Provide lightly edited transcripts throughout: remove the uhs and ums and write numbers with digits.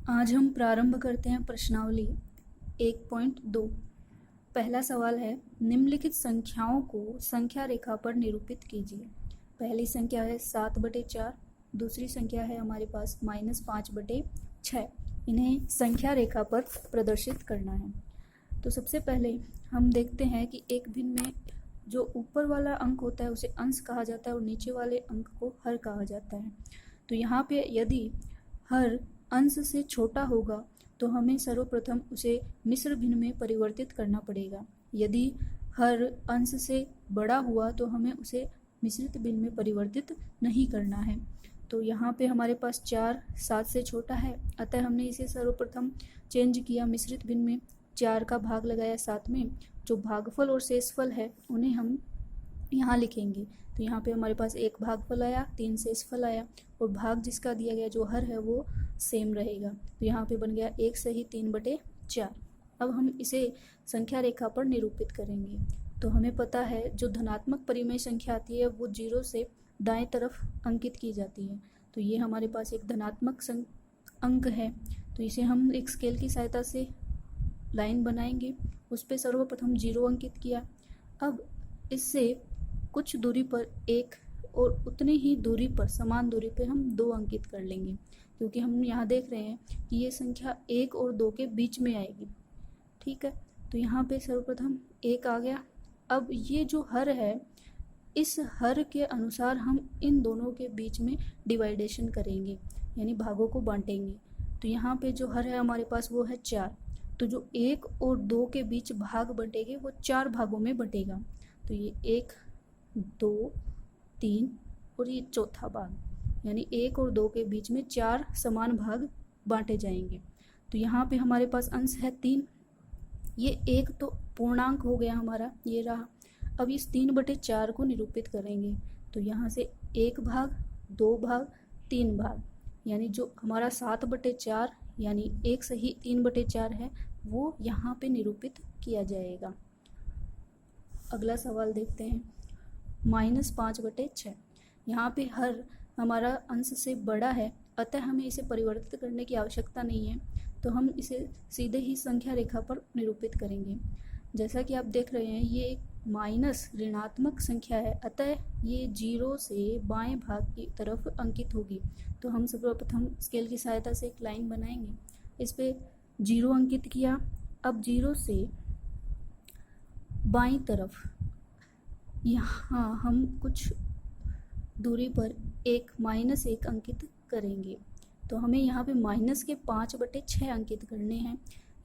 आज हम प्रारंभ करते हैं प्रश्नावली 1.2। पहला सवाल है, निम्नलिखित संख्याओं को संख्या रेखा पर निरूपित कीजिए। पहली संख्या है 7/4, दूसरी संख्या है हमारे पास -5/6। इन्हें संख्या रेखा पर प्रदर्शित करना है। तो सबसे पहले हम देखते हैं कि एक भिन्न में जो ऊपर वाला अंक होता है उसे अंश कहा जाता है और नीचे वाले अंक को हर कहा जाता है। तो यहाँ पे यदि हर अंश से छोटा होगा तो हमें सर्वप्रथम उसे मिश्र भिन्न में परिवर्तित करना पड़ेगा। यदि हर अंश से बड़ा हुआ तो हमें उसे मिश्रित भिन्न में परिवर्तित नहीं करना है। तो यहाँ पे हमारे पास 4 7 से छोटा है, अतः हमने इसे सर्वप्रथम चेंज किया मिश्रित भिन्न में। 4 का भाग लगाया 7 में, जो भागफल और शेषफल है उन्हें हम यहाँ लिखेंगे। तो यहाँ पे हमारे पास 1 भागफल आया, 3 शेषफल आया और भाग जिसका दिया गया जो हर है वो सेम रहेगा। तो यहाँ पे बन गया 1 सही 3/4। अब हम इसे संख्या रेखा पर निरूपित करेंगे। तो हमें पता है जो धनात्मक परिमेय संख्या आती है वो 0 से दाएं तरफ अंकित की जाती है। तो ये हमारे पास एक धनात्मक अंक है, तो इसे हम एक स्केल की सहायता से लाइन बनाएंगे। उस पर सर्वप्रथम 0 अंकित किया। अब इससे कुछ दूरी पर 1 और उतनी ही दूरी पर समान दूरी पे हम 2 अंकित कर लेंगे, क्योंकि हम यहाँ देख रहे हैं कि ये संख्या 1 और 2 के बीच में आएगी। ठीक है, तो यहाँ पे सर्वप्रथम 1 आ गया। अब ये जो हर है, इस हर के अनुसार हम इन दोनों के बीच में डिवाइडेशन करेंगे, यानी भागों को बांटेंगे। तो यहाँ पे जो हर है हमारे पास वो है 4। तो जो 1 और 2 के बीच भाग बटेंगे वो 4 भागों में बटेगा। तो ये 1 2 3 और ये चौथा भाग, यानी 1 और 2 के बीच में 4 समान भाग बांटे जाएंगे। तो यहाँ पे हमारे पास अंश है 3। ये 1 तो पूर्णांक हो गया हमारा, ये रहा। अब इस 3/4 को निरूपित करेंगे। तो यहाँ से 1 भाग 2 भाग 3 भाग, यानी जो हमारा 7/4 यानी 1 सही 3/4 है वो यहाँ पे निरूपित किया जाएगा। अगला सवाल देखते हैं, -5/6। यहाँ पे हर हमारा अंश से बड़ा है, अतः हमें इसे परिवर्तित करने की आवश्यकता नहीं है। तो हम इसे सीधे ही संख्या रेखा पर निरूपित करेंगे। जैसा कि आप देख रहे हैं ये एक माइनस ऋणात्मक संख्या है, अतः ये 0 से बाएं भाग की तरफ अंकित होगी। तो हम सर्वप्रथम स्केल की सहायता से एक लाइन बनाएंगे, इस पे 0 अंकित किया। अब 0 से बाईं तरफ यहाँ हम कुछ दूरी पर एक -1 अंकित करेंगे। तो हमें यहाँ पे माइनस के 5/6 अंकित करने हैं,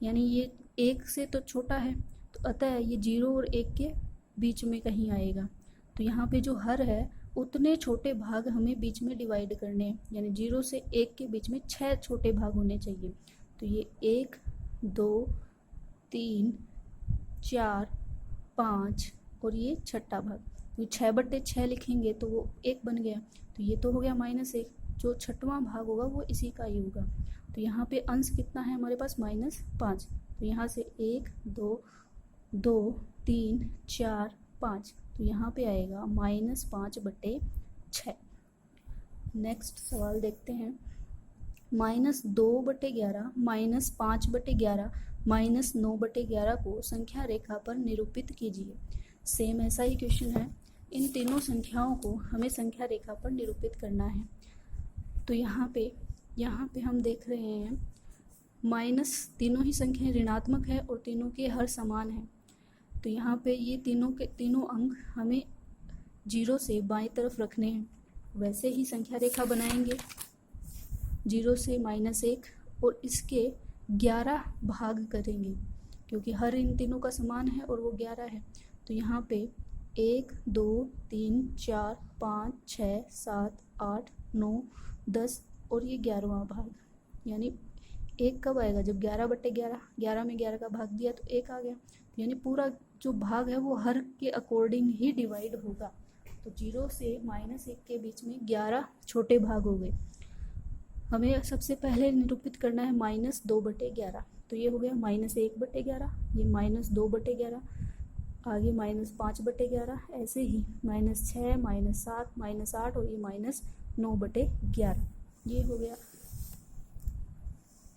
यानी ये 1 से तो छोटा है, तो अतः ये 0 और 1 के बीच में कहीं आएगा। तो यहाँ पे जो हर है उतने छोटे भाग हमें बीच में डिवाइड करने हैं, यानी 0 से 1 के बीच में 6 छोटे भाग होने चाहिए। तो ये 1 2 3 4 5 और ये छठा भाग, तो 6/6 लिखेंगे तो वो 1 बन गया। तो ये तो हो गया -1, जो छठवां भाग होगा वो इसी का ही होगा। तो यहाँ पे अंश कितना है हमारे पास -5। तो यहाँ से 1 2 2 3 4 5, तो यहाँ पे आएगा -5/6। नेक्स्ट सवाल देखते हैं, -2/11, -5/11, -9/11 को संख्या रेखा पर निरूपित कीजिए। सेम ऐसा ही क्वेश्चन है। इन तीनों संख्याओं को हमें संख्या रेखा पर निरूपित करना है। तो यहाँ पे हम देख रहे हैं माइनस, तीनों ही संख्याएं ऋणात्मक है और तीनों के हर समान है। तो यहाँ पे ये तीनों अंक हमें 0 से बाईं तरफ रखने हैं। वैसे ही संख्या रेखा बनाएंगे 0 से -1 और इसके 11 भाग करेंगे, क्योंकि हर इन तीनों का समान है और वो 11 है। तो यहाँ पे 1 2 3 4 5 6 7 8 9 10 और ये 11वां भाग, यानी 1 कब आएगा जब 11/11, 11 में 11 का भाग दिया तो 1 आ गया। यानी पूरा जो भाग है वो हर के अकॉर्डिंग ही डिवाइड होगा। तो 0 से -1 के बीच में 11 छोटे भाग हो गए। हमें सबसे पहले निरूपित करना है -2/11। तो ये हो गया -1/11, ये -2/11, आगे -5/11, ऐसे ही -6 -7 -8 और ये -9/11। ये हो गया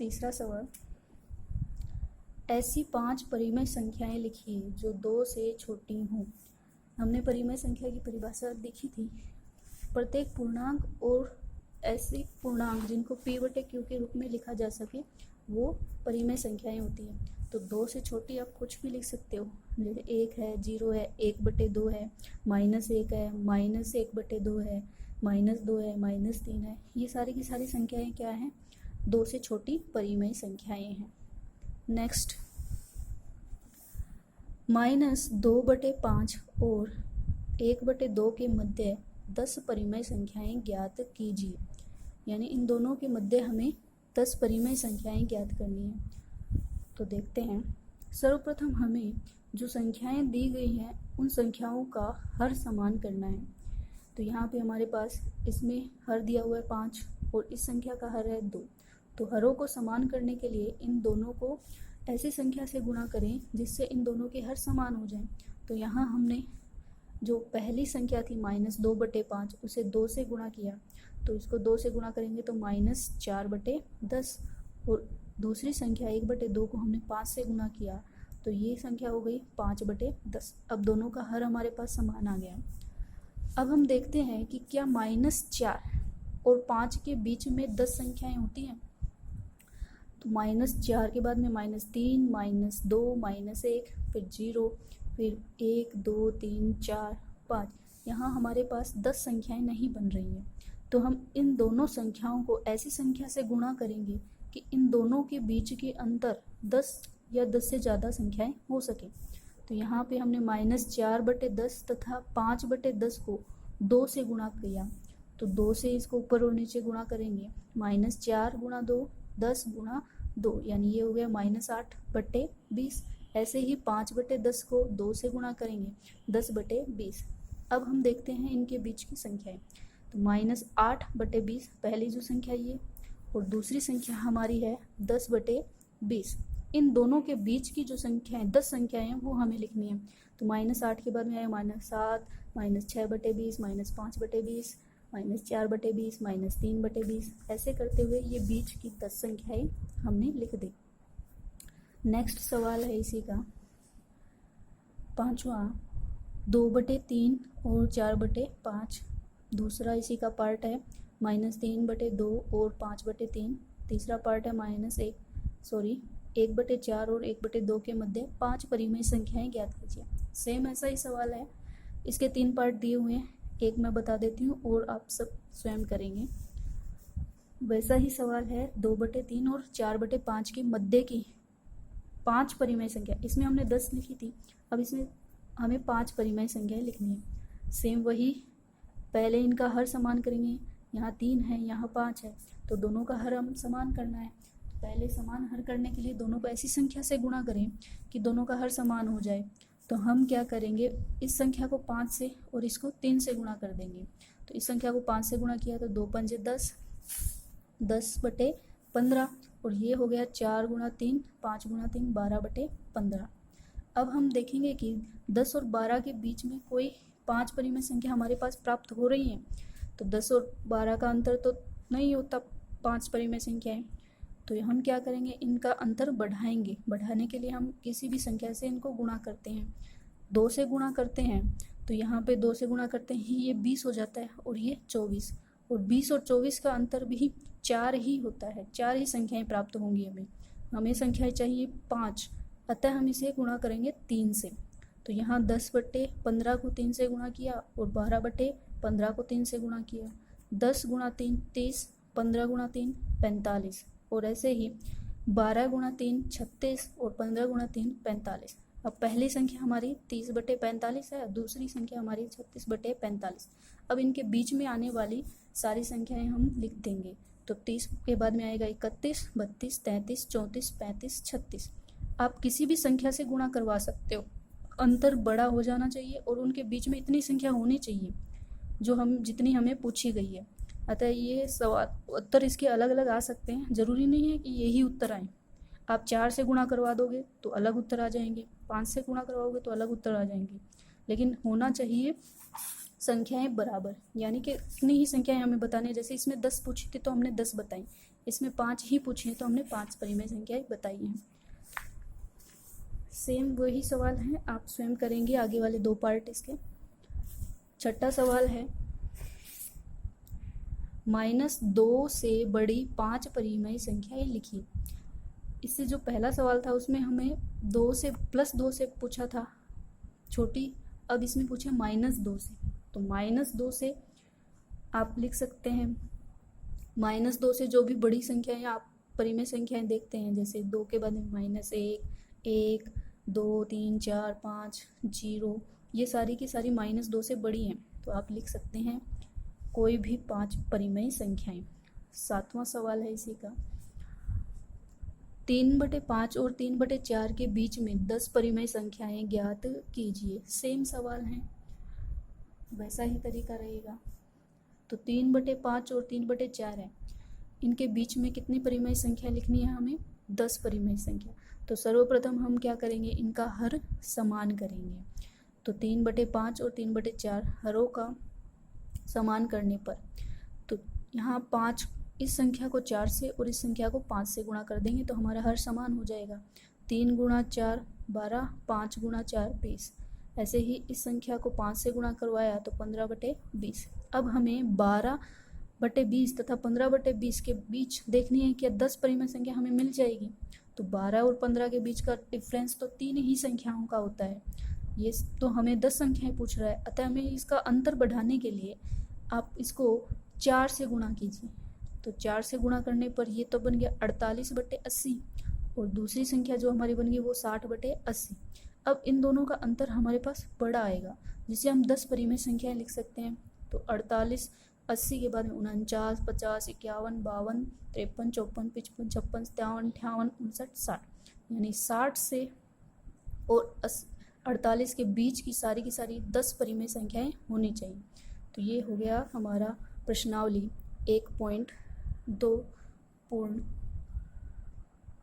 तीसरा सवाल, ऐसी 5 परिमेय संख्याएं लिखिए जो 2 से छोटी हों। हमने परिमेय संख्या की परिभाषा देखी थी। प्रत्येक पूर्णांक और ऐसी पूर्णांक जिनको p/q के रूप में लिखा जा सके वो परिमेय संख्याएं होती हैं। तो 2 से छोटी आप कुछ भी लिख सकते हो, जैसे 1 है, 0 है, 1/2 है, -1 है, -1/2 है, -2 है, -3 है। ये सारी की सारी संख्याएं क्या हैं? 2 से छोटी परिमेय संख्याएं हैं। नेक्स्ट, -2/5 और 1/2 के मध्य 10 परिमेय संख्याएं ज्ञात कीजिए। यानी इन दोनों के मध्य हमें 10 परिमेय संख्याएं ज्ञात करनी है। तो देखते हैं। सर्वप्रथम हमें जो संख्याएं दी गई हैं उन संख्याओं का हर समान करना है। तो यहाँ पे हमारे पास इसमें हर दिया हुआ है 5 और इस संख्या का हर है 2। तो हरों को समान करने के लिए इन दोनों को ऐसी संख्या से गुणा करें जिससे इन दोनों के हर समान हो जाएं। तो यहाँ हमने जो पहली संख्या थी -2/5 उसे 2 से गुणा किया, तो इसको 2 से गुणा करेंगे तो -4/10, और दूसरी संख्या 1/2 को हमने 5 से गुणा किया तो ये संख्या हो गई 5/10। अब दोनों का हर हमारे पास समान आ गया। अब हम देखते हैं कि क्या -4 और 5 के बीच में 10 संख्याएं होती हैं। तो -4 के बाद में -3, -2, -1, फिर 0, फिर 1, 2, 3, 4, 5। यहाँ हमारे पास 10 संख्याएं नहीं बन रही हैं। तो हम इन दोनों संख्याओं को ऐसी संख्या से गुणा करेंगे कि इन दोनों के बीच के अंतर 10 या 10 से ज़्यादा संख्याएं हो सके। तो यहाँ पे हमने -4/10 तथा 5/10 को 2 से गुणा किया, तो 2 से इसको ऊपर और नीचे गुणा करेंगे। -4 × 2, 10 × 2, यानी ये हो गया -8/20। ऐसे ही 5/10 को 2 से गुणा करेंगे, 10/20। अब हम देखते हैं इनके बीच की संख्याएं। तो -8/20 पहली जो संख्या ये, और दूसरी संख्या हमारी है 10/20। इन दोनों के बीच की जो संख्याएं 10 संख्याएं हैं वो हमें लिखनी है। तो -8 के बाद में आया -7, -6/20, -5/20, -4/20, -3/20। ऐसे करते हुए ये बीच की 10 संख्याएं हमने लिख दी। नेक्स्ट सवाल है इसी का 5वां, 2/3 और 4/5। दूसरा इसी का पार्ट है -3/2 और 5/3। तीसरा पार्ट है 1/4 और 1/2 के मध्य 5 परिमेय संख्याएं ज्ञात कीजिए। सेम ऐसा ही सवाल है। इसके 3 पार्ट दिए हुए हैं, एक मैं बता देती हूँ और आप सब स्वयं करेंगे। वैसा ही सवाल है 2/3 और 4/5 के मध्य की 5 परिमेय संख्या। इसमें हमने 10 लिखी थी, अब इसमें हमें 5 परिमेय संख्याएं लिखनी है। सेम वही, पहले इनका हर समान करेंगे। यहाँ 3 है, यहाँ 5 है, तो दोनों का हर हम समान करना है। पहले समान हर करने के लिए दोनों को ऐसी संख्या से गुणा करें कि दोनों का हर समान हो जाए। तो हम क्या करेंगे, इस संख्या को 5 से और इसको 3 से गुणा कर देंगे। तो इस संख्या को 5 से गुणा किया तो 2 पंजे 10, 10/15, और ये हो गया 4 × 3, 5 × 3, 12/15। अब हम देखेंगे कि 10 और 12 के बीच में कोई 5 परिमेय संख्या हमारे पास प्राप्त हो रही है। तो 10 और 12 का अंतर तो नहीं होता 5 परिमेय संख्याएं। तो हम क्या करेंगे, इनका अंतर बढ़ाएंगे। बढ़ाने के लिए हम किसी भी संख्या से इनको गुणा करते हैं। 2 से गुणा करते हैं तो यहाँ पे 2 से गुणा करते ही ये 20 हो जाता है और ये 24, और 20 और 24 का अंतर भी 4 ही होता है। 4 ही संख्याएं प्राप्त होंगी हमें संख्याएं चाहिए 5, अतः हम इसे गुणा करेंगे 3 से। तो यहाँ 10/15 को 3 से गुणा किया और 12/15 को 3 से गुणा किया। 10 × 3 30, 15 × 3 45, और ऐसे ही 12 × 3 36 और 15 × 3 45। अब पहली संख्या हमारी 30/45 है, दूसरी संख्या हमारी 36/45। अब इनके बीच में आने वाली सारी संख्याएं हम लिख देंगे। तो 30 के बाद में आएगा 31, 32, 33, 34, 35, 36। आप किसी भी संख्या से गुणा करवा सकते हो, अंतर बड़ा हो जाना चाहिए और उनके बीच में इतनी संख्या होनी चाहिए जितनी हमें पूछी गई है। अतः ये सवाल उत्तर इसके अलग अलग आ सकते हैं, ज़रूरी नहीं है कि यही उत्तर आए। आप 4 से गुणा करवा दोगे तो अलग उत्तर आ जाएंगे, 5 से गुणा करवाओगे तो अलग उत्तर आ जाएंगे, लेकिन होना चाहिए संख्याएं बराबर। यानी कि इतनी ही संख्याएं हमें बतानी है। जैसे इसमें 10 पूछी थी तो हमने 10 बताई, इसमें 5 ही पूछे हैं तो हमने 5 परिमेय संख्याएं बताई हैं। सेम वही सवाल है, आप स्वयं करेंगे आगे वाले 2 पार्ट इसके। छठा सवाल है, -2 से बड़ी 5 परिमेय संख्याएं लिखिए। इससे जो पहला सवाल था उसमें हमें 2 से +2 से पूछा था छोटी, अब इसमें पूछे -2 से, तो -2 से आप लिख सकते हैं। -2 से जो भी बड़ी संख्याएं आप परिमेय संख्याएं देखते हैं, जैसे 2 के बाद में -1, 1, 2, 3, 4, 5, 0, ये सारी की सारी -2 से बड़ी हैं, तो आप लिख सकते हैं कोई भी 5 परिमेय संख्याएं। 7वां सवाल है इसी का, 3/5 और 3/4 के बीच में 10 परिमेय संख्याएं ज्ञात कीजिए। सेम सवाल है, वैसा ही तरीका रहेगा। तो 3/5 और 3/4 है, इनके बीच में कितनी परिमेय संख्या लिखनी है हमें? 10 परिमेय संख्या। तो सर्वप्रथम हम क्या करेंगे, इनका हर समान करेंगे। तो 3/5 और 3/4 हरों का समान करने पर, तो यहाँ 5 इस संख्या को 4 से और इस संख्या को 5 से गुणा कर देंगे तो हमारा हर समान हो जाएगा। 3 × 4 12, 5 × 4 20। ऐसे ही इस संख्या को 5 से गुणा करवाया तो 15/20। अब हमें 12/20 तथा 15/20 के बीच देखनी है कि 10 परिमेय संख्या हमें मिल जाएगी। तो 12 और 15 के बीच का डिफरेंस तो 3 ही संख्याओं का होता है, ये तो हमें 10 संख्याएं पूछ रहा है, अतः हमें इसका अंतर बढ़ाने के लिए आप इसको 4 से गुणा कीजिए। तो 4 से गुणा करने पर ये तो बन गया 48/80 और दूसरी संख्या जो हमारी बन गई वो 60/80। अब इन दोनों का अंतर हमारे पास बड़ा आएगा, जिसे हम 10 परिमेय संख्याएं लिख सकते हैं। तो 48, 80 के बाद में 49, 50, 51, 52, 53, 54, 55, 56, 57, 58, 59, 60, यानी 60 से और 48 के बीच की सारी 10 परिमेय संख्याएं होनी चाहिए। तो ये हो गया हमारा प्रश्नावली 1.2 पूर्ण।